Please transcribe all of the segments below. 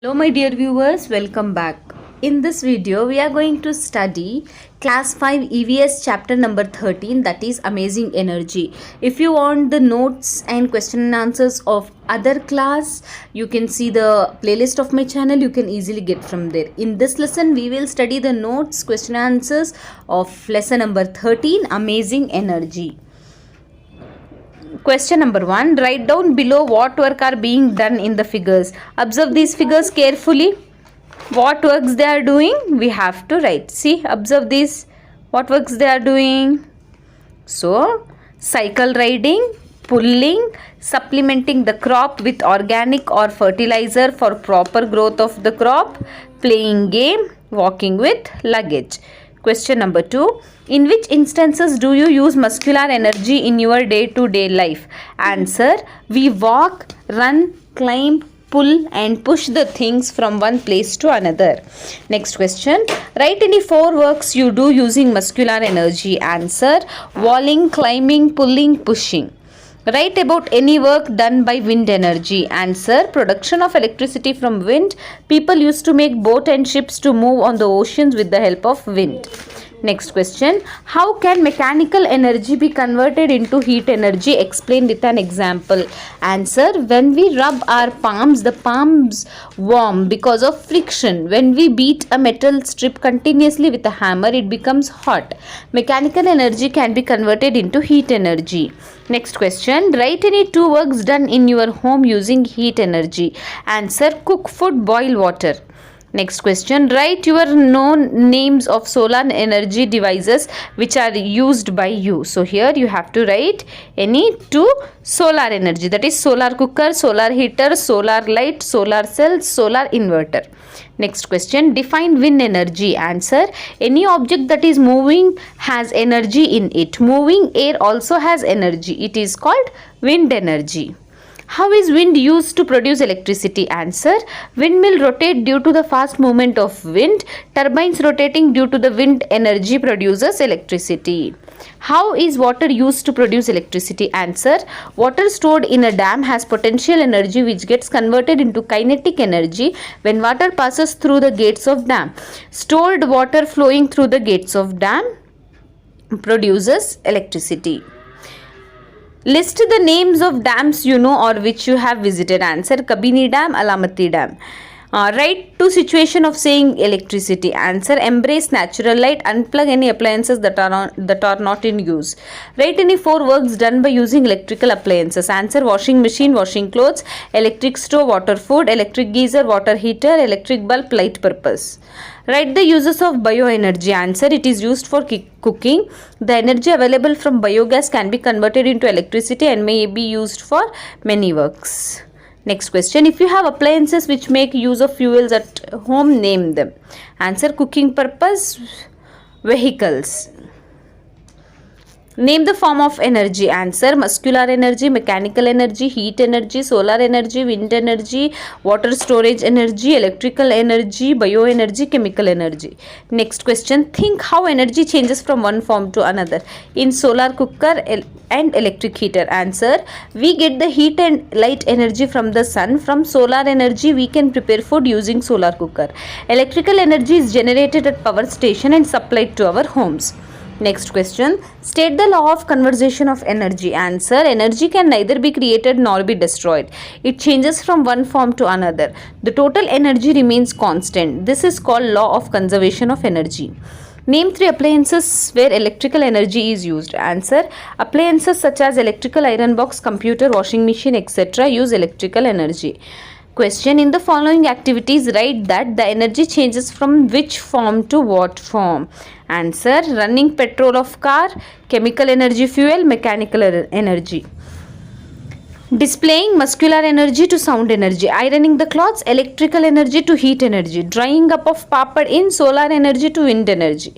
Hello my dear viewers, welcome back. In this video we are going to study class 5 EVS chapter number 13, that is amazing energy. If you want the notes and question and answers of other class, you can see the playlist of my channel. You can easily get from there. In this lesson we will study the notes, question and answers of lesson number 13, amazing energy. Question number 1. Write down below what work are being done in the figures. Observe these figures carefully. What works they are doing? We have to write. See, observe these. What works they are doing? So, cycle riding, pulling, supplementing the crop with organic or fertilizer for proper growth of the crop, playing game, walking with luggage. Question number 2. In which instances do you use muscular energy in your day-to-day life? Answer. We walk, run, climb, pull and push the things from one place to another. Next question. Write any 4 works you do using muscular energy. Answer. Walking, climbing, pulling, pushing. Write about any work done by wind energy. Answer. Production of electricity from wind. People used to make boat and ships to move on the oceans with the help of wind. Next question. How can mechanical energy be converted into heat energy? Explain with an example. Answer. When we rub our palms, the palms warm because of friction. When we beat a metal strip continuously with a hammer, it becomes hot. Mechanical energy can be converted into heat energy. Next question. Write any 2 works done in your home using heat energy. Answer. Cook food, boil water. Next question. Write your known names of solar energy devices which are used by you. So here you have to write any 2 solar energy, that is solar cooker, solar heater, solar light, solar cell, solar inverter. Next question. Define wind energy. Answer. Any object that is moving has energy in it. Moving air also has energy. It is called wind energy. How is wind used to produce electricity? Answer. Windmill rotate due to the fast movement of wind. Turbines rotating due to the wind energy produces electricity. How is water used to produce electricity? Answer. Water stored in a dam has potential energy which gets converted into kinetic energy when water passes through the gates of dam. Stored water flowing through the gates of dam produces electricity. List the names of dams you know or which you have visited. Answer. Kabini Dam, Alamati Dam. Write 2 situation of saying electricity. Answer. Embrace natural light. Unplug any appliances that are not in use. Write any 4 works done by using electrical appliances. Answer. Washing machine, washing clothes, electric stove, water food, electric geyser, water heater, electric bulb, light purpose. Write the uses of bioenergy. Answer. It is used for cooking. The energy available from biogas can be converted into electricity and may be used for many works. Next question. If you have appliances which make use of fuels at home, name them. Answer. Cooking purpose, vehicles. Name the form of energy. Answer. Muscular energy, mechanical energy, heat energy, solar energy, wind energy, water storage energy, electrical energy, bioenergy, chemical energy. Next question. Think how energy changes from one form to another in solar cooker and electric heater. Answer. We get the heat and light energy from the sun. From solar energy we can prepare food using solar cooker. Electrical energy is generated at power station and supplied to our homes. Next question. State the law of conservation of energy. Answer. Energy can neither be created nor be destroyed. It changes from one form to another. The total energy remains constant. This is called law of conservation of energy. Name 3 appliances where electrical energy is used. Answer. Appliances such as electrical iron box, computer, washing machine, etc. use electrical energy. Question. In the following activities, write that the energy changes from which form to what form. Answer. Running petrol of car, chemical energy fuel, mechanical energy. Displaying muscular energy to sound energy. Ironing the clothes, electrical energy to heat energy. Drying up of papad in solar energy to wind energy.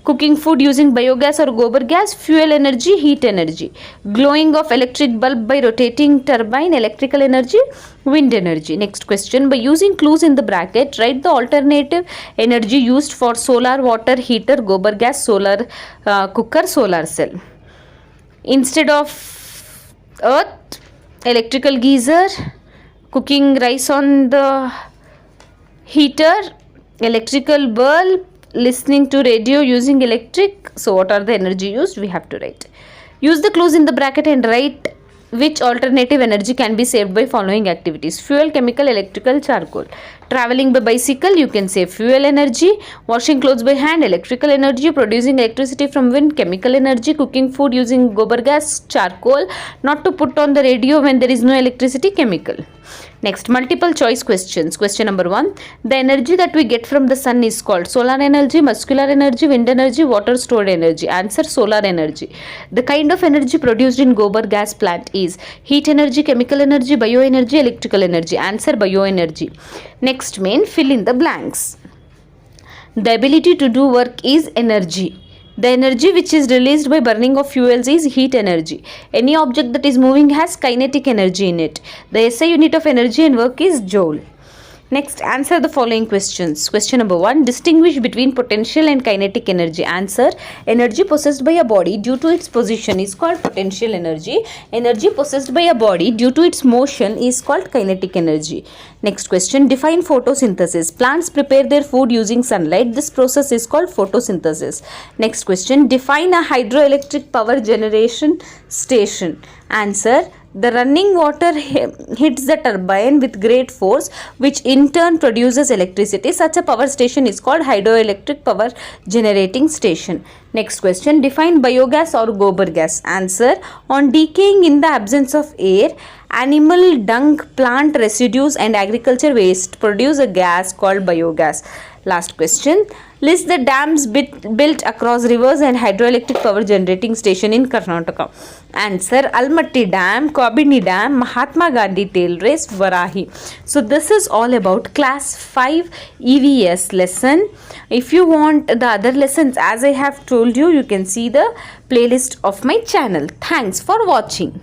Cooking food using biogas or gobar gas, fuel energy, heat energy. Glowing of electric bulb by rotating turbine, electrical energy, wind energy. Next question. By using clues in the bracket, write the alternative energy used for solar water heater, gobar gas, solar cooker, solar cell. Instead of earth, electrical geyser, cooking rice on the heater, electrical bulb, listening to radio using electric. So what are the energy used? We have to write. Use the clues in the bracket and write which alternative energy can be saved by following activities. Fuel, chemical, electrical, charcoal. Traveling by bicycle, you can save fuel energy. Washing clothes by hand, electrical energy. Producing electricity from wind, chemical energy. Cooking food using gobar gas, charcoal. Not to put on the radio when there is no electricity, chemical. Next, multiple choice questions. Question number 1. The energy that we get from the sun is called solar energy, muscular energy, wind energy, water stored energy. Answer, solar energy. The kind of energy produced in gobar gas plant is heat energy, chemical energy, bioenergy, electrical energy. Answer, bioenergy. Next main, fill in the blanks. The ability to do work is energy. The energy which is released by burning of fuels is heat energy. Any object that is moving has kinetic energy in it. The SI unit of energy and work is joule. Next, answer the following questions. Question number 1. Distinguish between potential and kinetic energy. Answer, energy possessed by a body due to its position is called potential energy. Energy possessed by a body due to its motion is called kinetic energy. Next question. Define photosynthesis. Plants prepare their food using sunlight. This process is called photosynthesis. Next question. Define a hydroelectric power generation station. Answer, the running water hits the turbine with great force, which in turn produces electricity. Such a power station is called hydroelectric power generating station. Next question. Define biogas or gobar gas. Answer, on decaying in the absence of air, animal dung, plant residues and agriculture waste produce a gas called biogas. Last question. List the dams built across rivers and hydroelectric power generating station in Karnataka. Answer, Almaty Dam, Kabini Dam, Mahatma Gandhi Tail Race, Varahi. So this is all about class 5 EVS lesson. If you want the other lessons, as I have told you, you can see the playlist of my channel. Thanks for watching.